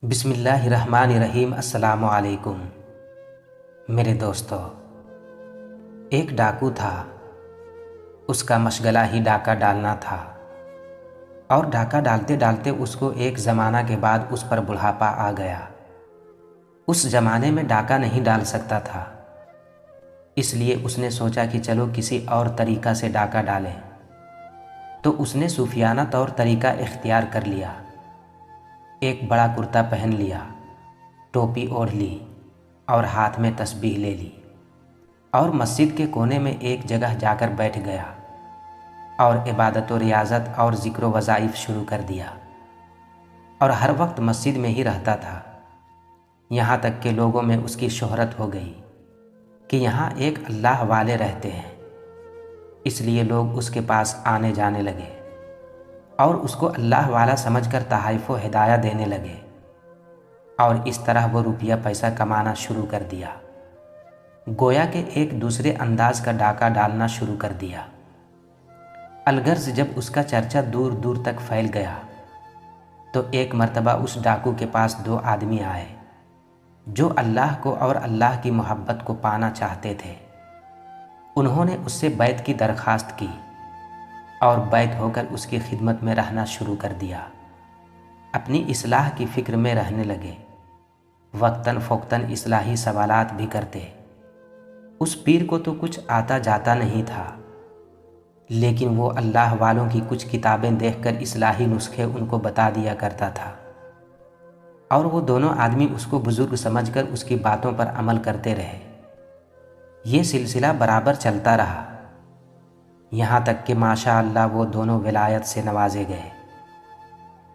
بسم اللہ الرحمن الرحیم۔ السلام علیکم میرے دوستو، ایک ڈاکو تھا۔ اس کا مشغلہ ہی ڈاکہ ڈالنا تھا، اور ڈاکہ ڈالتے ڈالتے اس کو ایک زمانہ کے بعد اس پر بڑھاپا آ گیا۔ اس زمانے میں ڈاکہ نہیں ڈال سکتا تھا، اس لیے اس نے سوچا کہ چلو کسی اور طریقہ سے ڈاکہ ڈالیں۔ تو اس نے صوفیانہ طور طریقہ اختیار کر لیا۔ ایک بڑا کرتا پہن لیا، ٹوپی اوڑھ لی اور ہاتھ میں تسبیح لے لی، اور مسجد کے کونے میں ایک جگہ جا کر بیٹھ گیا اور عبادت و ریاضت اور ذکر و وظائف شروع کر دیا، اور ہر وقت مسجد میں ہی رہتا تھا۔ یہاں تک کہ لوگوں میں اس کی شہرت ہو گئی کہ یہاں ایک اللہ والے رہتے ہیں، اس لیے لوگ اس کے پاس آنے جانے لگے اور اس کو اللہ والا سمجھ کر تحائف و ہدایہ دینے لگے، اور اس طرح وہ روپیہ پیسہ کمانا شروع کر دیا۔ گویا کہ ایک دوسرے انداز کا ڈاکہ ڈالنا شروع کر دیا۔ الغرض جب اس کا چرچا دور دور تک پھیل گیا تو ایک مرتبہ اس ڈاکو کے پاس دو آدمی آئے جو اللہ کو اور اللہ کی محبت کو پانا چاہتے تھے۔ انہوں نے اس سے بیعت کی درخواست کی اور بیعت ہو کر اس کی خدمت میں رہنا شروع کر دیا۔ اپنی اصلاح کی فکر میں رہنے لگے، وقتاً فوقتاً اصلاحی سوالات بھی کرتے۔ اس پیر کو تو کچھ آتا جاتا نہیں تھا، لیکن وہ اللہ والوں کی کچھ کتابیں دیکھ کر اصلاحی نسخے ان کو بتا دیا کرتا تھا، اور وہ دونوں آدمی اس کو بزرگ سمجھ کر اس کی باتوں پر عمل کرتے رہے۔ یہ سلسلہ برابر چلتا رہا، یہاں تک کہ ماشاء اللہ وہ دونوں ولایت سے نوازے گئے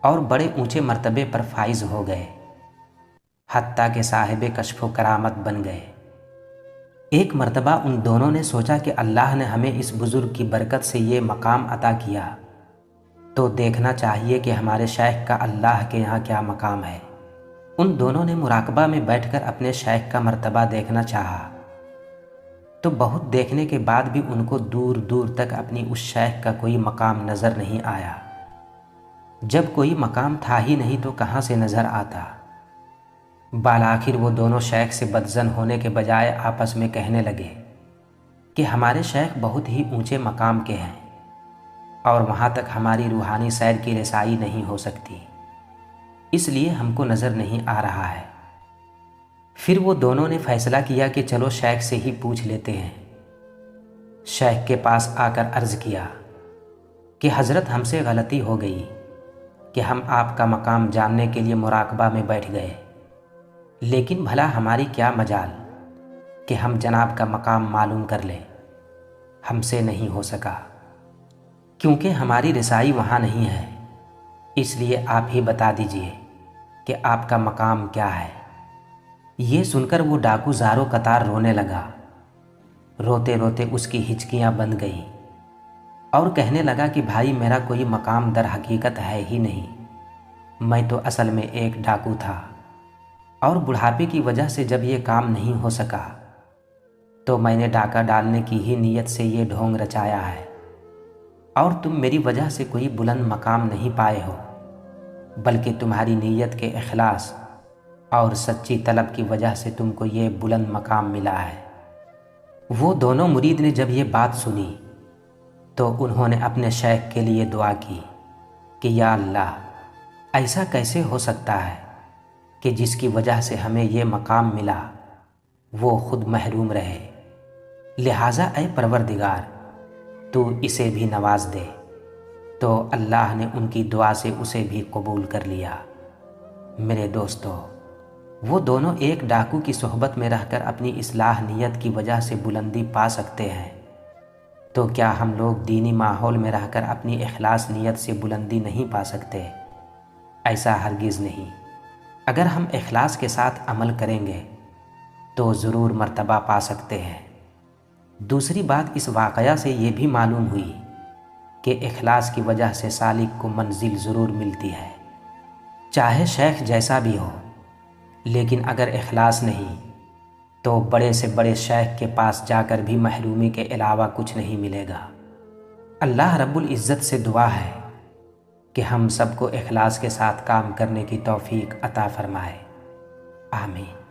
اور بڑے اونچے مرتبے پر فائز ہو گئے، حتیٰ کہ صاحب کشف و کرامت بن گئے۔ ایک مرتبہ ان دونوں نے سوچا کہ اللہ نے ہمیں اس بزرگ کی برکت سے یہ مقام عطا کیا، تو دیکھنا چاہیے کہ ہمارے شیخ کا اللہ کے یہاں کیا مقام ہے۔ ان دونوں نے مراقبہ میں بیٹھ کر اپنے شیخ کا مرتبہ دیکھنا چاہا، تو بہت دیکھنے کے بعد بھی ان کو دور دور تک اپنی اس شیخ کا کوئی مقام نظر نہیں آیا۔ جب کوئی مقام تھا ہی نہیں تو کہاں سے نظر آتا؟ بالآخر وہ دونوں شیخ سے بدظن ہونے کے بجائے آپس میں کہنے لگے کہ ہمارے شیخ بہت ہی اونچے مقام کے ہیں، اور وہاں تک ہماری روحانی سیر کی رسائی نہیں ہو سکتی، اس لیے ہم کو نظر نہیں آ رہا ہے۔ پھر وہ دونوں نے فیصلہ کیا کہ چلو شیخ سے ہی پوچھ لیتے ہیں۔ شیخ کے پاس آ کر عرض کیا کہ حضرت ہم سے غلطی ہو گئی کہ ہم آپ کا مقام جاننے کے لیے مراقبہ میں بیٹھ گئے، لیکن بھلا ہماری کیا مجال کہ ہم جناب کا مقام معلوم کر لیں، ہم سے نہیں ہو سکا، کیونکہ ہماری رسائی وہاں نہیں ہے۔ اس لیے آپ ہی بتا دیجئے کہ آپ کا مقام کیا ہے۔ یہ سن کر وہ ڈاکو زاروں قطار رونے لگا۔ روتے روتے اس کی ہچکیاں بند گئیں اور کہنے لگا کہ بھائی میرا کوئی مقام در حقیقت ہے ہی نہیں، میں تو اصل میں ایک ڈاکو تھا، اور بڑھاپے کی وجہ سے جب یہ کام نہیں ہو سکا تو میں نے ڈاکہ ڈالنے کی ہی نیت سے یہ ڈھونگ رچایا ہے، اور تم میری وجہ سے کوئی بلند مقام نہیں پائے ہو، بلکہ تمہاری نیت کے اخلاص اور سچی طلب کی وجہ سے تم کو یہ بلند مقام ملا ہے۔ وہ دونوں مرید نے جب یہ بات سنی تو انہوں نے اپنے شیخ کے لیے دعا کی کہ یا اللہ، ایسا کیسے ہو سکتا ہے کہ جس کی وجہ سے ہمیں یہ مقام ملا وہ خود محروم رہے، لہٰذا اے پروردگار تو اسے بھی نواز دے۔ تو اللہ نے ان کی دعا سے اسے بھی قبول کر لیا۔ میرے دوستو، وہ دونوں ایک ڈاکو کی صحبت میں رہ کر اپنی اصلاح نیت کی وجہ سے بلندی پا سکتے ہیں، تو کیا ہم لوگ دینی ماحول میں رہ کر اپنی اخلاص نیت سے بلندی نہیں پا سکتے؟ ایسا ہرگز نہیں۔ اگر ہم اخلاص کے ساتھ عمل کریں گے تو ضرور مرتبہ پا سکتے ہیں۔ دوسری بات اس واقعہ سے یہ بھی معلوم ہوئی کہ اخلاص کی وجہ سے سالک کو منزل ضرور ملتی ہے، چاہے شیخ جیسا بھی ہو، لیکن اگر اخلاص نہیں تو بڑے سے بڑے شیخ کے پاس جا کر بھی محرومی کے علاوہ کچھ نہیں ملے گا۔ اللہ رب العزت سے دعا ہے کہ ہم سب کو اخلاص کے ساتھ کام کرنے کی توفیق عطا فرمائے۔ آمین۔